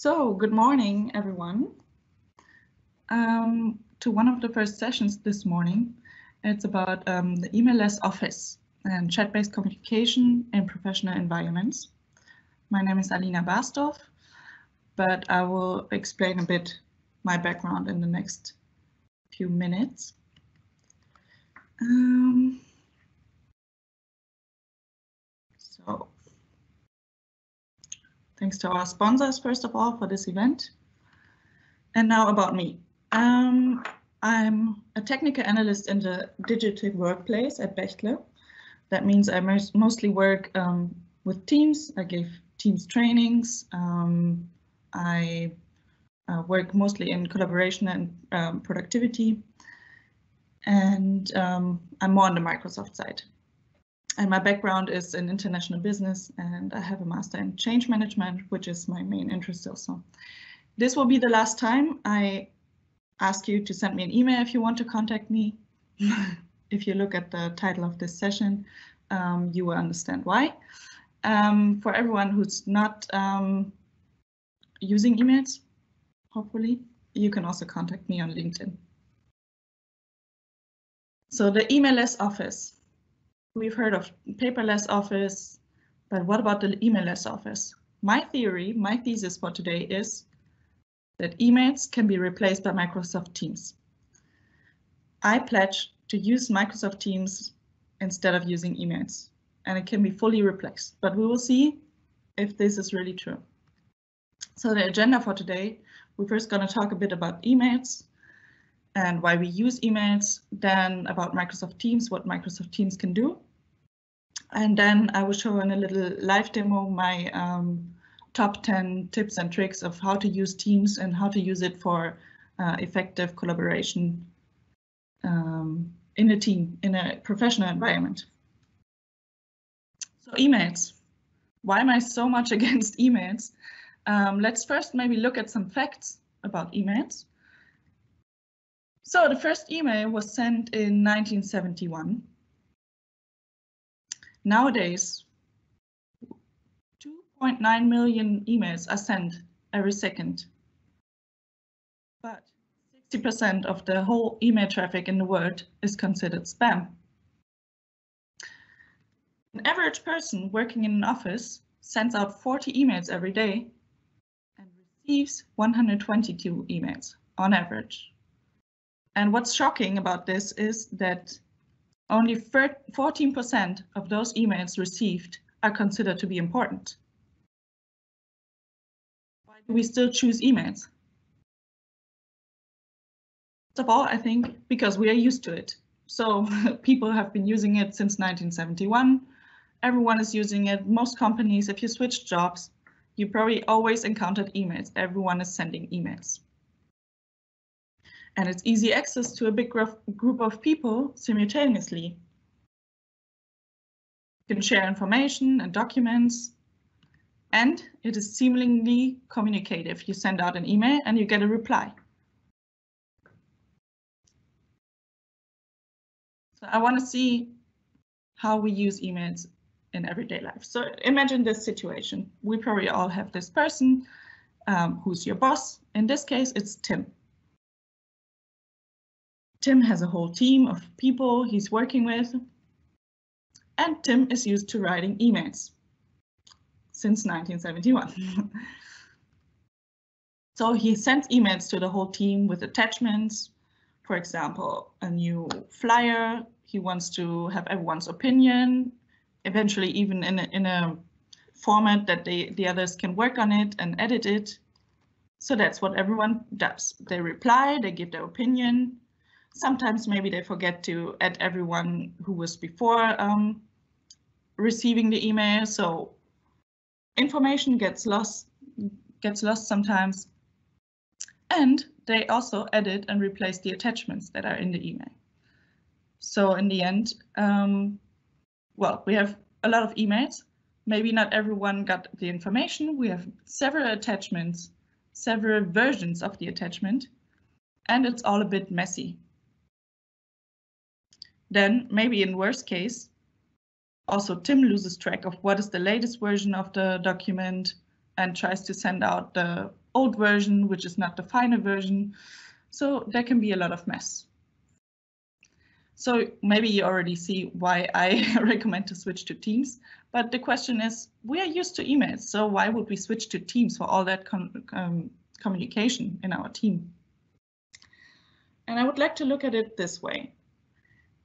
So, good morning, everyone. To one of the first sessions this morning. It's about the email-less office and chat-based communication in professional environments. My name is Alina Barsdorf, but I will explain a bit my background in the next few minutes. So, thanks to our sponsors, first of all, for this event. And now about me. I'm a technical analyst in the digital workplace at Bechtle. That means I mostly work with teams. I give teams trainings. I work mostly in collaboration and productivity. And I'm more on the Microsoft side. And my background is in international business, and I have a master in change management, which is my main interest also. This will be the last time I ask you to send me an email if you want to contact me. If you look at the title of this session, you will understand why. For everyone who's not using emails, hopefully, you can also contact me on LinkedIn. So the email-less office. We've heard of paperless office, but what about the email-less office? My theory, my thesis for today is that emails can be replaced by Microsoft Teams. I pledge to use Microsoft Teams instead of using emails, and it can be fully replaced, but we will see if this is really true. So the agenda for today, we're first going to talk a bit about emails and why we use emails, then about Microsoft Teams, what Microsoft Teams can do. And then I will show in a little live demo my top 10 tips and tricks of how to use Teams and how to use it for effective collaboration in a team, in a professional environment. So emails. Why am I so much against emails? Let's first maybe look at some facts about emails. So the first email was sent in 1971. Nowadays, 2.9 million emails are sent every second. But 60% of the whole email traffic in the world is considered spam. An average person working in an office sends out 40 emails every day and receives 122 emails on average. And what's shocking about this is that only 14% of those emails received are considered to be important. Why do we still choose emails? First of all, I think because we are used to it. So people have been using it since 1971. Everyone is using it. Most companies, if you switch jobs, you probably always encountered emails. Everyone is sending emails. And it's easy access to a big group of people simultaneously. You can share information and documents, and it is seamlessly communicative. You send out an email and you get a reply. So I want to see how we use emails in everyday life. So imagine this situation. We probably all have this person who's your boss. In this case, it's Tim. Tim has a whole team of people he's working with, and Tim is used to writing emails since 1971. So he sends emails to the whole team with attachments. For example, a new flyer. He wants to have everyone's opinion, eventually even in a format that the others can work on it and edit it. So that's what everyone does. They reply, they give their opinion. Sometimes maybe they forget to add everyone who was before receiving the email, so information gets lost sometimes. And they also edit and replace the attachments that are in the email. So in the end, well, we have a lot of emails. Maybe not everyone got the information. We have several attachments, several versions of the attachment, and it's all a bit messy. Then maybe in worst case, also Tim loses track of what is the latest version of the document and tries to send out the old version, which is not the final version. So there can be a lot of mess. So maybe you already see why I recommend to switch to Teams. But the question is, we are used to emails, so why would we switch to Teams for all that communication in our team? And I would like to look at it this way.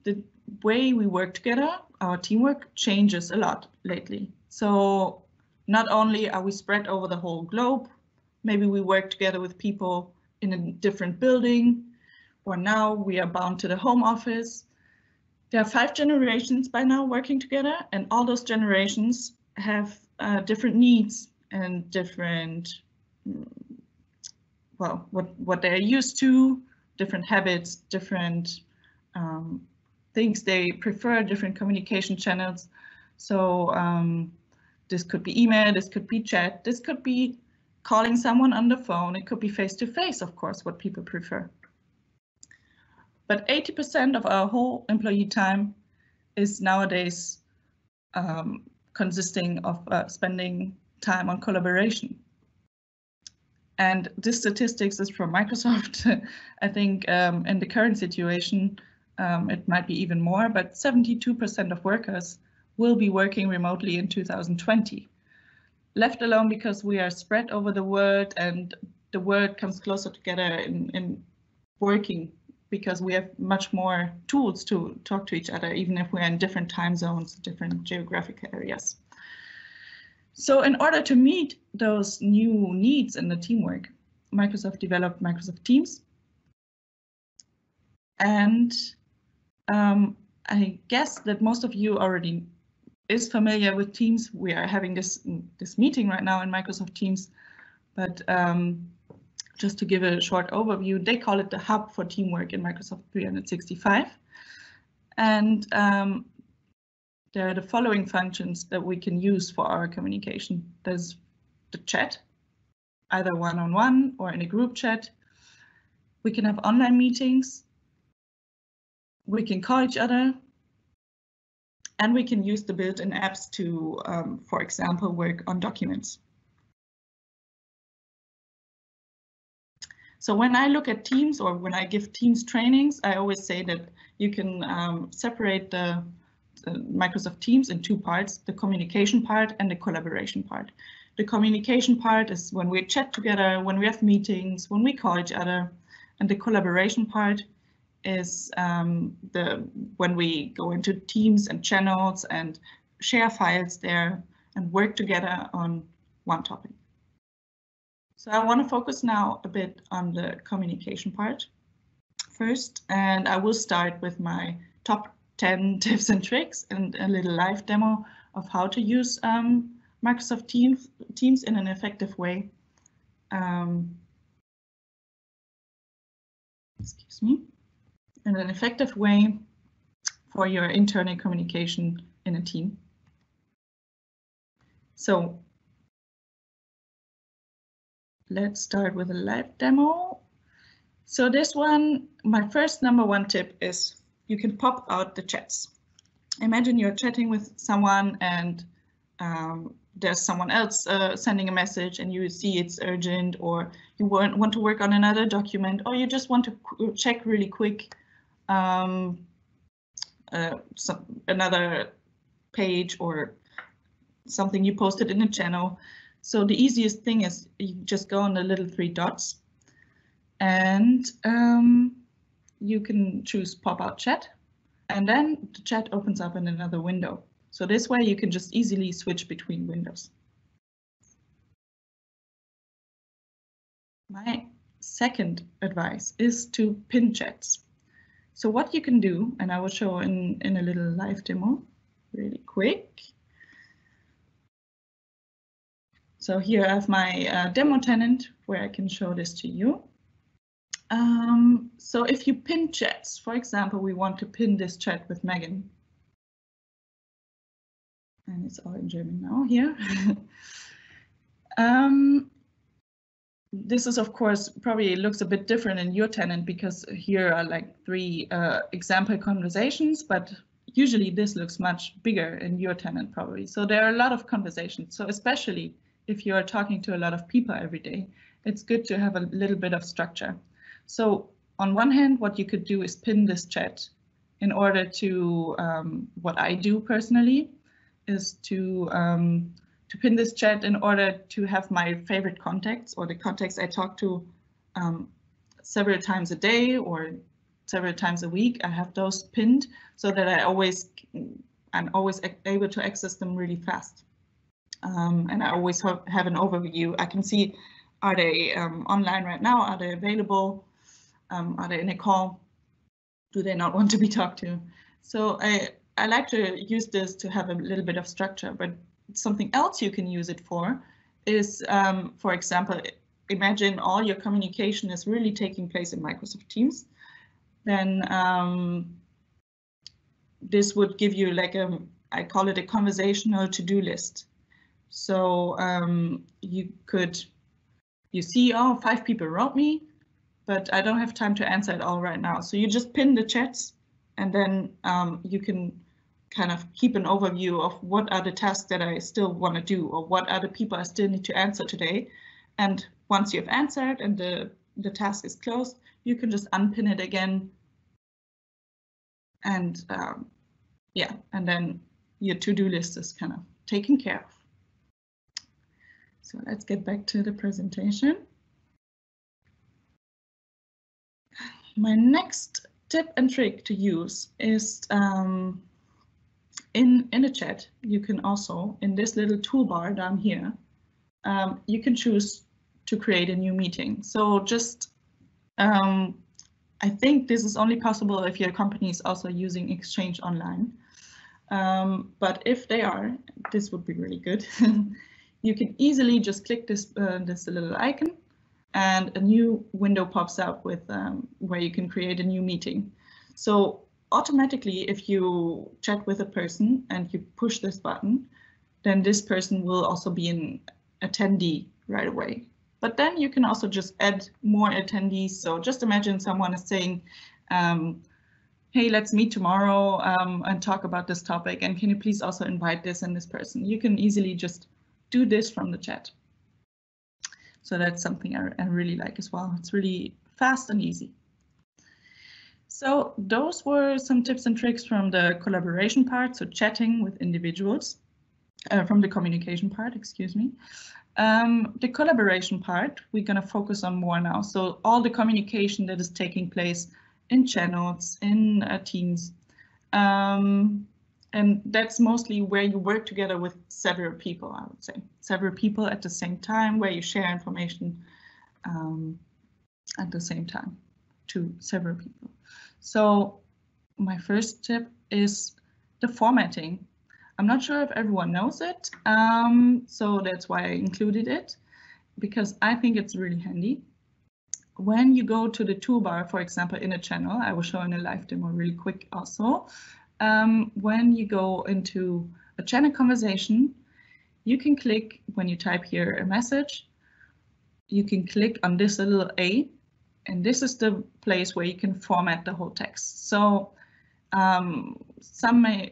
The way we work together, our teamwork, changes a lot lately. So not only are we spread over the whole globe, maybe we work together with people in a different building, or now we are bound to the home office. There are 5 generations by now working together, and all those generations have different needs and different, well, what they're used to, different habits, different things they prefer, different communication channels. So this could be email, this could be chat, this could be calling someone on the phone, it could be face-to-face, of course, what people prefer. But 80% of our whole employee time is nowadays consisting of spending time on collaboration. And this statistics is from Microsoft. I think in the current situation, it might be even more, but 72% of workers will be working remotely in 2020. Left alone because we are spread over the world, and the world comes closer together in working, because we have much more tools to talk to each other, even if we're in different time zones, different geographical areas. So in order to meet those new needs in the teamwork, Microsoft developed Microsoft Teams. And I guess that most of you already is familiar with Teams. We are having this meeting right now in Microsoft Teams, but just to give a short overview, they call it the hub for teamwork in Microsoft 365. And there are the following functions that we can use for our communication. There's the chat, either one-on-one or in a group chat. We can have online meetings. We can call each other. And we can use the built-in apps to, for example, work on documents. So when I look at Teams, or when I give Teams trainings, I always say that you can separate the Microsoft Teams in 2 parts, the communication part and the collaboration part. The communication part is when we chat together, when we have meetings, when we call each other, and the collaboration part is when we go into teams and channels and share files there and work together on one topic. So I want to focus now a bit on the communication part first, and I will start with my top 10 tips and tricks and a little live demo of how to use Microsoft Teams in an effective way. Excuse me. In an effective way for your internal communication in a team. So let's start with a live demo. So this one, my first #1 tip is you can pop out the chats. Imagine you're chatting with someone and there's someone else sending a message and you see it's urgent, or you want to work on another document, or you just want to check really quick another page or something you posted in a channel. So the easiest thing is you just go on the little 3 dots and you can choose pop out chat, and then the chat opens up in another window. So this way you can just easily switch between windows. My second advice is to pin chats. So what you can do, and I will show in a little live demo really quick. So here I have my demo tenant where I can show this to you. So if you pin chats, for example, we want to pin this chat with Megan. And it's all in German now here. This is, of course, probably looks a bit different in your tenant because here are like 3 example conversations, but usually this looks much bigger in your tenant probably. So there are a lot of conversations. So especially if you are talking to a lot of people every day it's good to have a little bit of structure. So on one hand, what you could do is pin this chat in order to, what I do personally is to pin this chat in order to have my favorite contacts or the contacts I talk to several times a day or several times a week. I have those pinned so that I'm always able to access them really fast. And I always have an overview. I can see, are they online right now? Are they available? Are they in a call? Do they not want to be talked to? So I like to use this to have a little bit of structure, but something else you can use it for is, for example, imagine all your communication is really taking place in Microsoft Teams. Then this would give you like I call it a conversational to-do list. So you see, oh, 5 people wrote me, but I don't have time to answer it all right now. So you just pin the chats, and then you can kind of keep an overview of what are the tasks that I still want to do, or what are the people I still need to answer today. And once you've answered and the task is closed, you can just unpin it again. And yeah, and then your to-do list is kind of taken care of. So let's get back to the presentation. My next tip and trick to use is in the chat, you can also, in this little toolbar down here, you can choose to create a new meeting. So just, I think this is only possible if your company is also using Exchange Online. But if they are, this would be really good. You can easily just click this little icon, and a new window pops up with where you can create a new meeting. So automatically, if you chat with a person and you push this button, then this person will also be an attendee right away. But then you can also just add more attendees. So just imagine someone is saying, hey, let's meet tomorrow and talk about this topic. And can you please also invite this and this person? You can easily just do this from the chat. So that's something I really like as well. It's really fast and easy. So those were some tips and tricks from the collaboration part, so chatting with individuals, from the communication part, excuse me. The collaboration part, we're going to focus on more now. So all the communication that is taking place in channels, in Teams. And that's mostly where you work together with several people, I would say. Several people at the same time, where you share information at the same time to several people. So my first tip is the formatting. I'm not sure if everyone knows it, so that's why I included it, because I think it's really handy. When you go to the toolbar, for example, in a channel, I will show in a live demo really quick also. When you go into a channel conversation, you can click, when you type here a message, you can click on this little A, and this is the place where you can format the whole text. So some may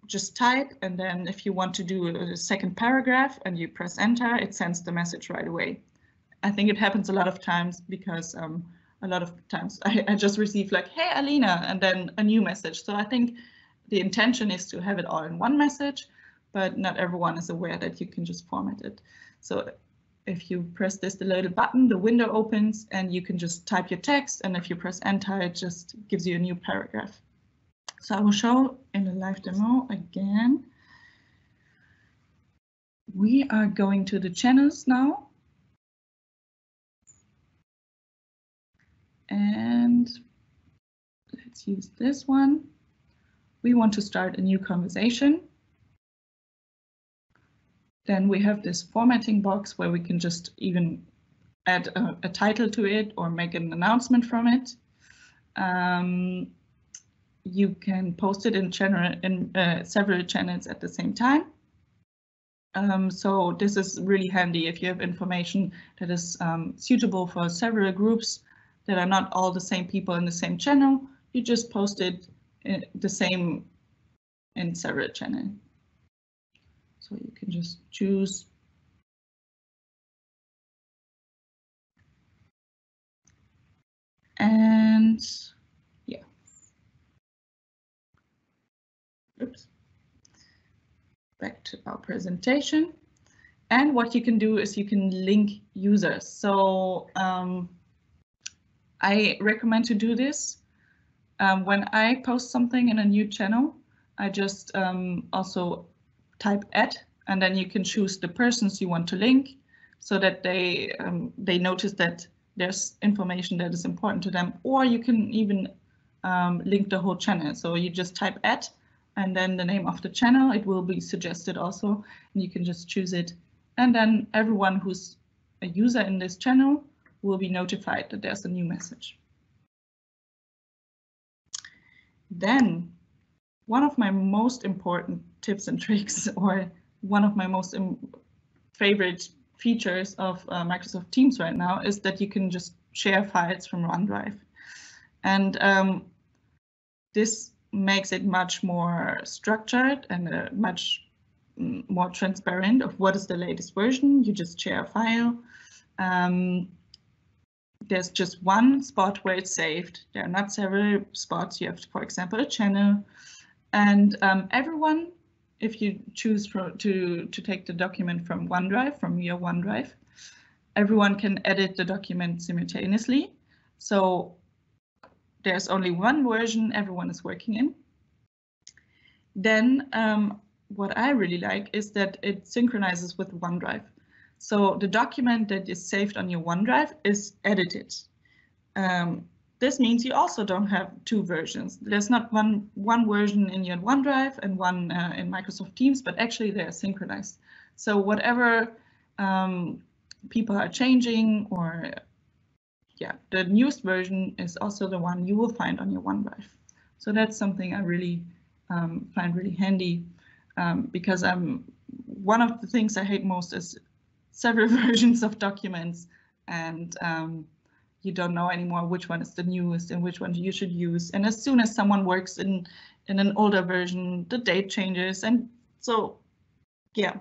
just type, and then if you want to do a second paragraph and you press enter, it sends the message right away. I think it happens a lot of times because a lot of times I just receive like, hey, Alina, and then a new message. So I think the intention is to have it all in one message, but not everyone is aware that you can just format it. So if you press this little button, the window opens and you can just type your text. And if you press enter, it just gives you a new paragraph. So I will show in the live demo again. We are going to the channels now. And let's use this one. We want to start a new conversation. Then we have this formatting box where we can just even add a title to it or make an announcement from it. You can post it in several channels at the same time. So this is really handy if you have information that is suitable for several groups that are not all the same people in the same channel. You just post it the same in several channels. So you can just choose And yeah, oops, back to our presentation. And what you can do is you can link users. So I recommend to do this. When I post something in a new channel, I just also type add, and then you can choose the persons you want to link so that they notice that there's information that is important to them, or you can even link the whole channel. So you just type add and then the name of the channel. It will be suggested also, and you can just choose it. And then everyone who's a user in this channel will be notified that there's a new message. Then one of my most important tips and tricks, or one of my most favorite features of Microsoft Teams right now, is that you can just share files from OneDrive. And this makes it much more structured and much more transparent of what is the latest version. You just share a file. There's just one spot where it's saved. There are not several spots. You have, for example, a channel. And everyone, if you choose to take the document from OneDrive, from your OneDrive, everyone can edit the document simultaneously. So there's only one version everyone is working in. Then what I really like is that it synchronizes with OneDrive. So the document that is saved on your OneDrive is edited. This means you also don't have two versions. There's not one version in your OneDrive and one in Microsoft Teams, but actually they're synchronized. So whatever people are changing, or yeah, the newest version is also the one you will find on your OneDrive. So that's something I really find really handy, because one of the things I hate most is several versions of documents, and you don't know anymore which one is the newest and which one you should use. And as soon as someone works in an older version, the date changes. And so, yeah,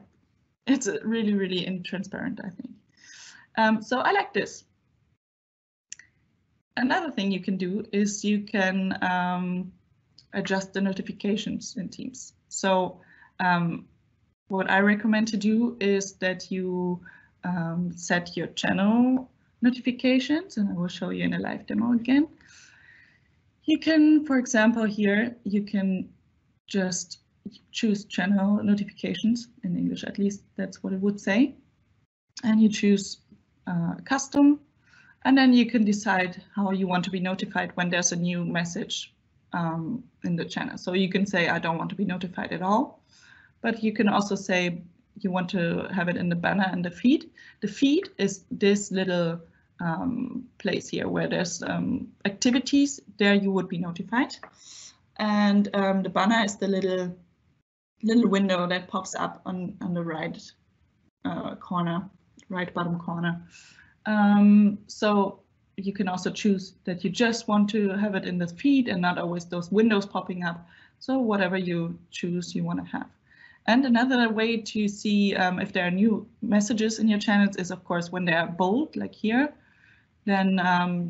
it's really, really intransparent, I think. So I like this. Another thing you can do is you can adjust the notifications in Teams. So what I recommend to do is that you set your channel notifications, and I will show you in a live demo again. You can, for example, here, you can just choose channel notifications, in English at least, that's what it would say. And you choose custom, and then you can decide how you want to be notified when there's a new message in the channel. So you can say, I don't want to be notified at all. But you can also say you want to have it in the banner and the feed. The feed is this little place here where there's activities. There you would be notified. And the banner is the little window that pops up on the right corner, right bottom corner. So you can also choose that you just want to have it in the feed and not always those windows popping up. So whatever you choose, you want to have. And another way to see if there are new messages in your channels is, of course, when they are bold, like here, then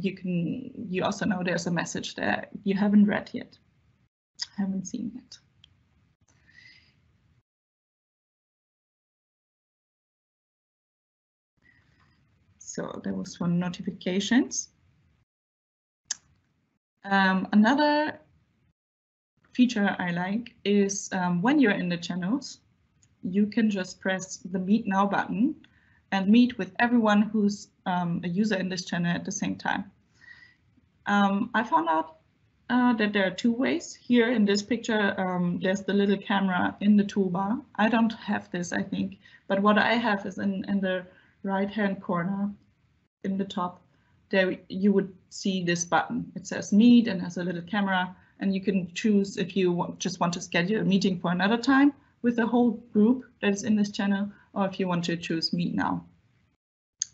you also know there's a message that you haven't read yet, haven't seen yet. So that was for notifications. Another feature I like is when you're in the channels, you can just press the Meet Now button and meet with everyone who's a user in this channel at the same time. I found out that there are two ways. Here in this picture, there's the little camera in the toolbar. I don't have this, I think, but what I have is in the right-hand corner in the top. There you would see this button. It says Meet and has a little camera. And you can choose if you just want to schedule a meeting for another time with the whole group that is in this channel, or if you want to choose Meet Now,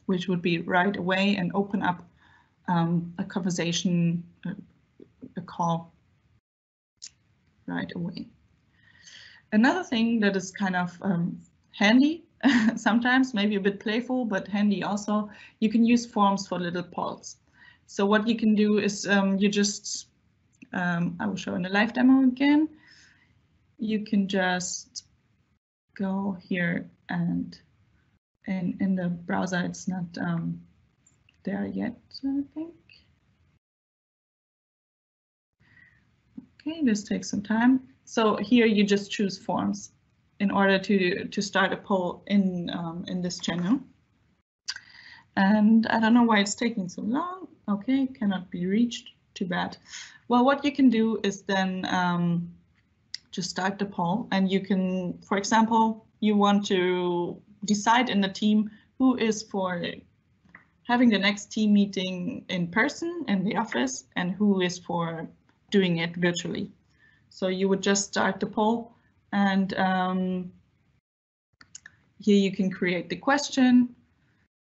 which would be right away and open up a conversation, a call right away. Another thing that is kind of handy, sometimes maybe a bit playful, but handy also, you can use forms for little polls. So what you can do is you just, I will show in the live demo again. You can just go here, and in the browser it's not there yet, I think. Okay, this takes some time. So here you just choose forms in order to start a poll in this channel. And I don't know why it's taking so long. Okay, cannot be reached. Too bad. Well, what you can do is then just start the poll, and you can, for example, you want to decide in the team who is for having the next team meeting in person in the office and who is for doing it virtually. So you would just start the poll, and here you can create the question,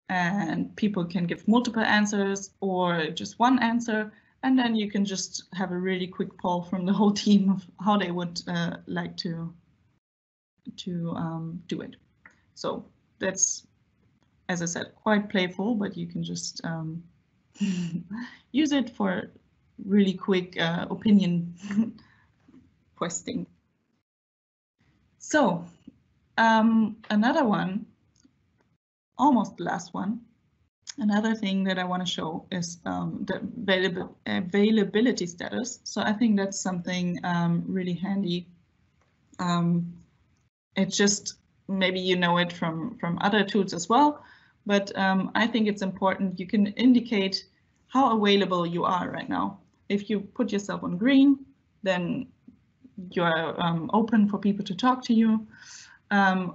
and people can give multiple answers or just one answer, and then you can just have a really quick poll from the whole team of how they would like to do it. So that's, as I said, quite playful, but you can just use it for really quick opinion questing. So another one, almost the last one, another thing that I want to show is the availability status. So I think that's something really handy. It's just, maybe you know it from other tools as well, but I think it's important. You can indicate how available you are right now. If you put yourself on green, then you're open for people to talk to you.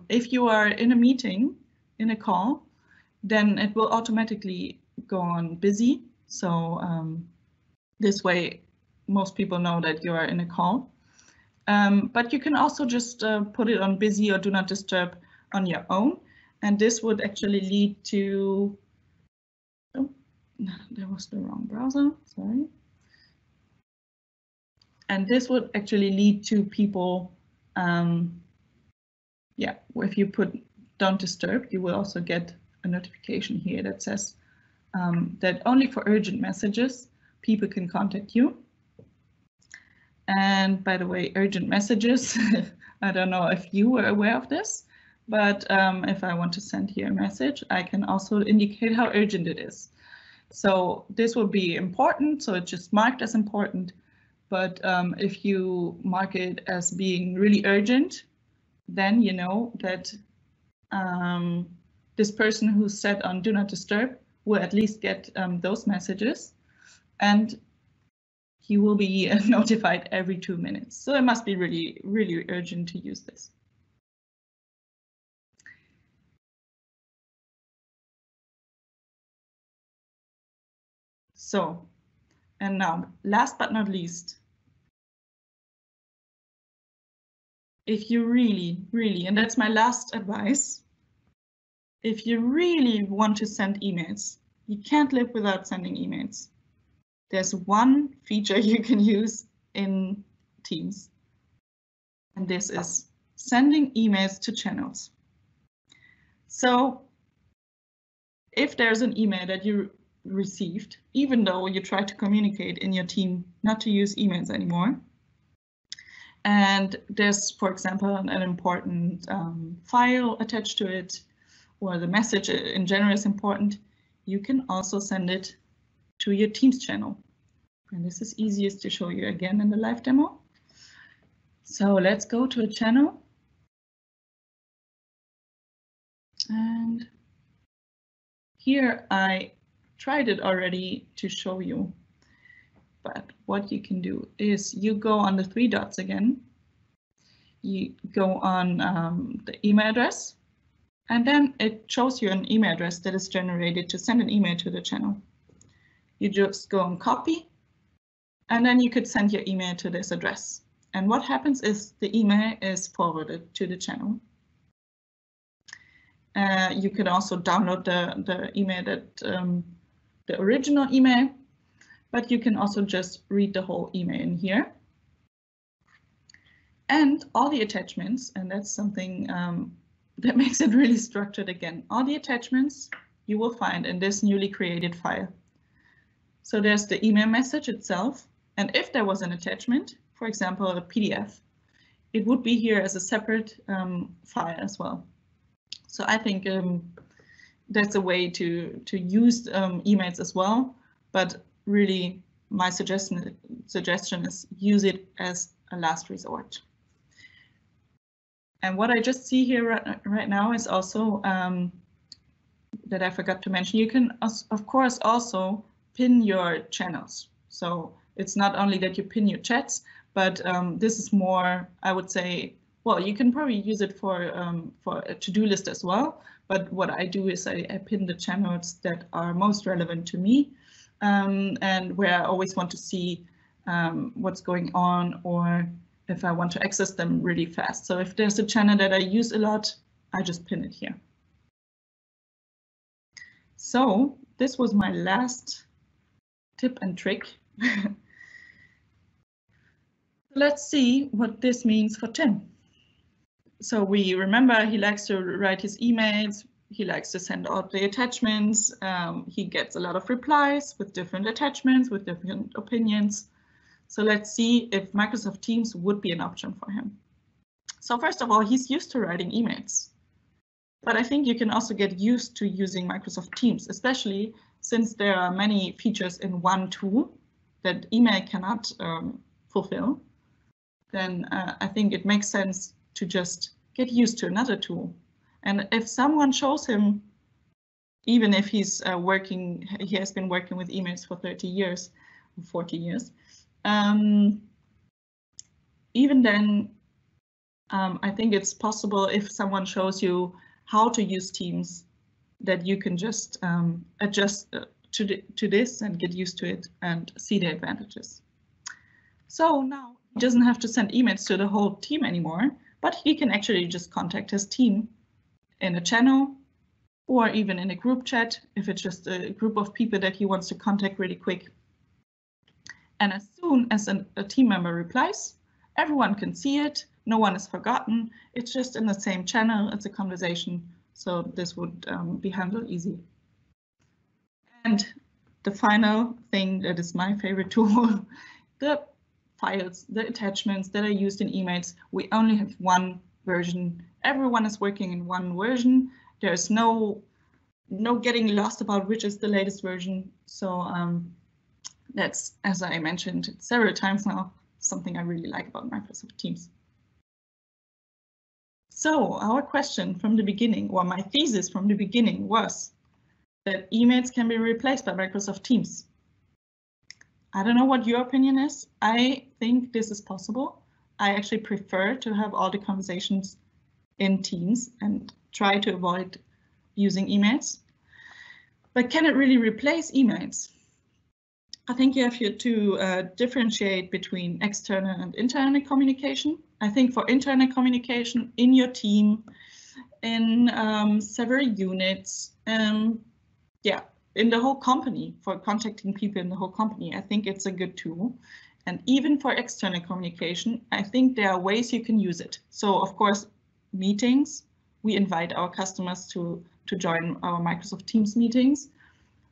If you are in a meeting, in a call, then it will automatically go on busy. So this way, most people know that you are in a call. But you can also just put it on busy or do not disturb on your own. And this would actually lead to, oh, that was the wrong browser, sorry. And this would actually lead to people, yeah, if you put don't disturb, you will also get a notification here that says that only for urgent messages, people can contact you. And by the way, urgent messages, I don't know if you were aware of this, but if I want to send here a message, I can also indicate how urgent it is. So this will be important, so it's just marked as important. But if you mark it as being really urgent, then you know that this person who's set on do not disturb will at least get those messages, and he will be notified every 2 minutes. So it must be really, really urgent to use this. So, and now, last but not least, if you really, really, and that's my last advice, if you really want to send emails, you can't live without sending emails. There's one feature you can use in Teams, and this is sending emails to channels. So if there's an email that you received, even though you try to communicate in your team not to use emails anymore, and there's, for example, an important file attached to it, or the message in general is important, you can also send it to your Teams channel. And this is easiest to show you again in the live demo. So let's go to a channel. And here I tried it already to show you. But what you can do is you go on the 3 dots again. You go on the email address, and then it shows you an email address that is generated to send an email to the channel. You just go and copy, and then you could send your email to this address. And what happens is the email is forwarded to the channel. You can also download the email, that the original email, but you can also just read the whole email in here. And all the attachments, and that's something that makes it really structured again. All the attachments you will find in this newly created file. So there's the email message itself. And if there was an attachment, for example, a PDF, it would be here as a separate file as well. So I think that's a way to use emails as well. But really, my suggestion is use it as a last resort. And what I just see here right now is also that I forgot to mention. You can, of course, also pin your channels. So it's not only that you pin your chats, but this is more, I would say, well, you can probably use it for a to-do list as well. But what I do is I pin the channels that are most relevant to me and where I always want to see what's going on, or if I want to access them really fast. So if there's a channel that I use a lot, I just pin it here. So this was my last tip and trick. Let's see what this means for Tim. So we remember he likes to write his emails. He likes to send out the attachments. He gets a lot of replies with different attachments, with different opinions. So let's see if Microsoft Teams would be an option for him. So first of all, he's used to writing emails. But I think you can also get used to using Microsoft Teams, especially since there are many features in one tool that email cannot fulfill. Then I think it makes sense to just get used to another tool. And if someone shows him, even if he's he has been working with emails for 30 years, 40 years, even then, I think it's possible if someone shows you how to use Teams, that you can just adjust to this and get used to it and see the advantages. So now he doesn't have to send emails to the whole team anymore, but he can actually just contact his team in a channel or even in a group chat if it's just a group of people that he wants to contact really quick. And as soon as a team member replies, everyone can see it. No one is forgotten. It's just in the same channel. It's a conversation. So this would be handled easy. And the final thing that is my favorite tool, the files, the attachments that are used in emails. We only have one version. Everyone is working in one version. There's no getting lost about which is the latest version. So that's, as I mentioned several times now, something I really like about Microsoft Teams. So our question from the beginning, or my thesis from the beginning, was that emails can be replaced by Microsoft Teams. I don't know what your opinion is. I think this is possible. I actually prefer to have all the conversations in Teams and try to avoid using emails. But can it really replace emails? I think you have to differentiate between external and internal communication. I think for internal communication in your team, in several units, yeah, in the whole company, for contacting people in the whole company, I think it's a good tool. And even for external communication, I think there are ways you can use it. So of course, meetings, we invite our customers to join our Microsoft Teams meetings,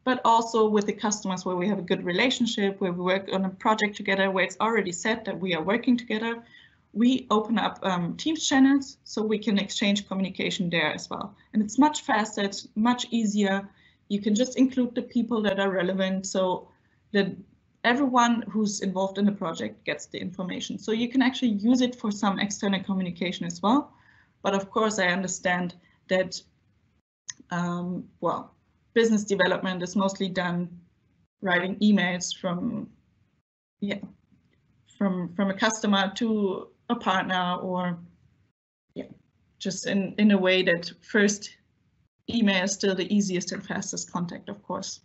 but also with the customers where we have a good relationship, where we work on a project together, where it's already said that we are working together, we open up Teams channels so we can exchange communication there as well. And it's much faster, it's much easier. You can just include the people that are relevant so that everyone who's involved in the project gets the information. So you can actually use it for some external communication as well. But of course, I understand that, well, business development is mostly done writing emails from a customer to a partner, or just in a way that first email is still the easiest and fastest contact, of course.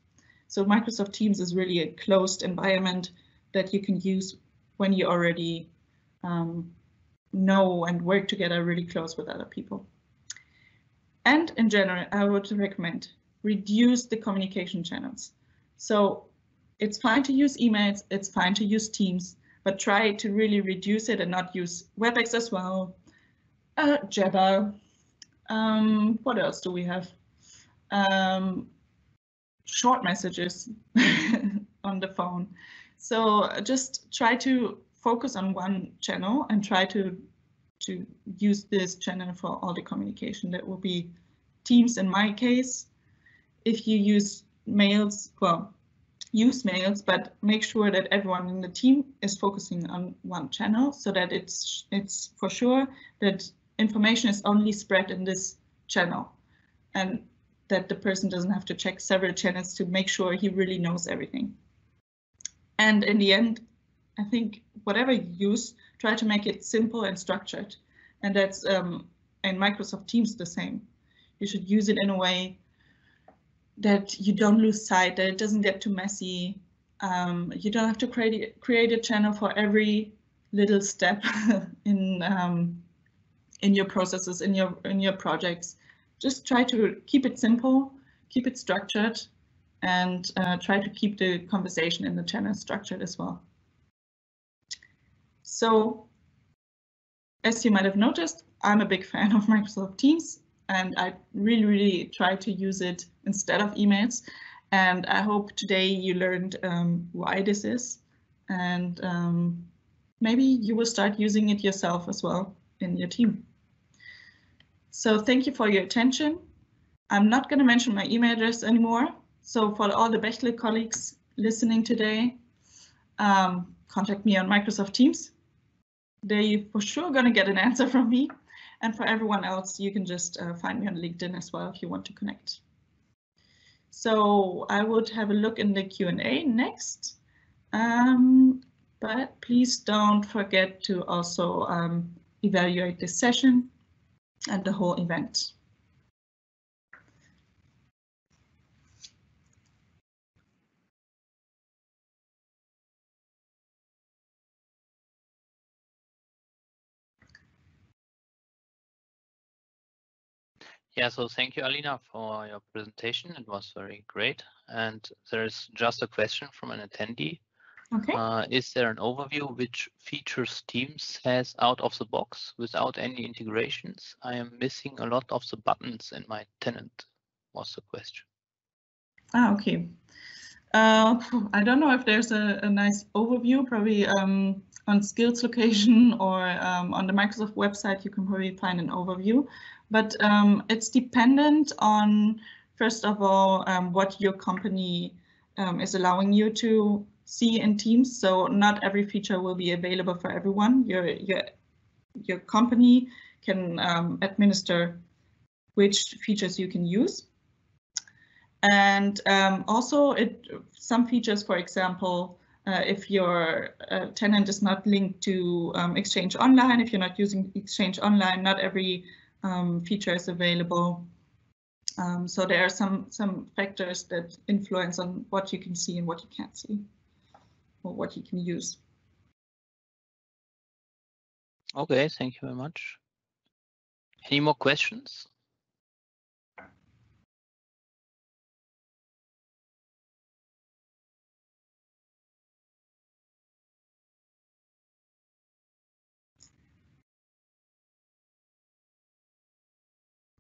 So Microsoft Teams is really a closed environment that you can use when you already know and work together really close with other people. And in general, I would recommend reduce the communication channels. So it's fine to use emails, it's fine to use Teams, but try to really reduce it and not use WebEx as well, Jabber. What else do we have? Short messages. on the phone. So just try to focus on one channel and try to use this channel for all the communication. That will be Teams in my case. If you use mails, well, use mails, but make sure that everyone in the team is focusing on one channel so that it's for sure that information is only spread in this channel and that the person doesn't have to check several channels to make sure he really knows everything. And in the end, I think whatever you use, try to make it simple and structured. And that's in Microsoft Teams the same. You should use it in a way that you don't lose sight, that it doesn't get too messy. You don't have to create a channel for every little step in your processes, in your projects. Just try to keep it simple, keep it structured, and try to keep the conversation in the channel structured as well. So, as you might have noticed, I'm a big fan of Microsoft Teams, and I really try to use it instead of emails. And I hope today you learned why this is, and maybe you will start using it yourself as well in your team. So thank you for your attention. I'm not going to mention my email address anymore. So for all the Bechtle colleagues listening today, contact me on Microsoft Teams. They're for sure going to get an answer from me. And for everyone else, you can just find me on LinkedIn as well if you want to connect. So I would have a look in the Q&A next. But please don't forget to also evaluate this session and the whole event. Yeah, so thank you, Alina, for your presentation. It was very great. And there's just a question from an attendee. Okay. Is there an overview which features Teams has out of the box without any integrations? I am missing a lot of the buttons in my tenant, was the question. Okay. I don't know if there's a nice overview, probably on skills location or on the Microsoft website, you can probably find an overview, but it's dependent on, first of all, what your company is allowing you to see in Teams. So not every feature will be available for everyone. Your company can administer which features you can use. And also some features, for example, if your tenant is not linked to Exchange Online, if you're not using Exchange Online, not every feature is available. So there are some factors that influence on what you can see and what you can't see, or what you can use. Okay, thank you very much. Any more questions?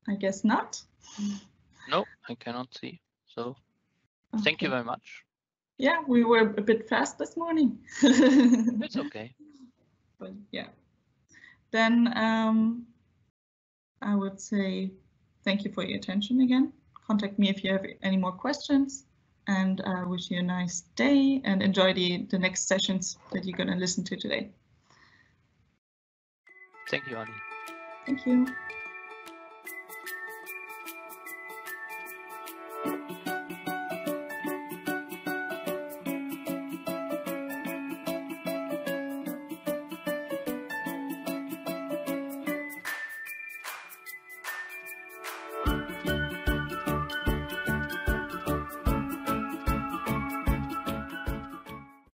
I guess not. No, I cannot see. So Okay. Thank you very much. Yeah, we were a bit fast this morning. It's okay. But yeah. Then I would say thank you for your attention again. Contact me if you have any more questions, and I wish you a nice day and enjoy the next sessions that you're going to listen to today. Thank you, Ali. Thank you.